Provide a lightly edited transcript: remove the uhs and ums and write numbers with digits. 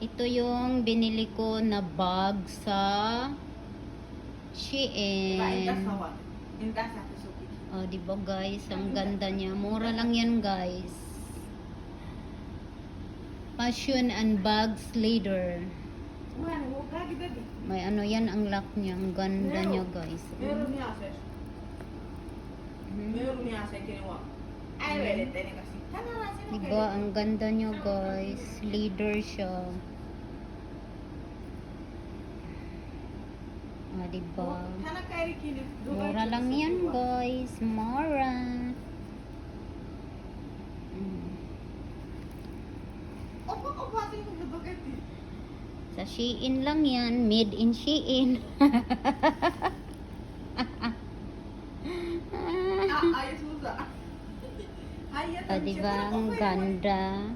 Ito yung binili ko na bag sa Shein. Oh, di ba guys? Ang ganda niya. Mura lang yan, guys. Fashion and bags leader. May ano yan ang lock niya. Ang ganda niya, guys. Diba? Ang ganda niya, guys. Leader siya. Ah, diba? Mura lang yan, guys. Mura. Sa Shein lang yan. Made in Shein. Ah, diba? Ang ganda.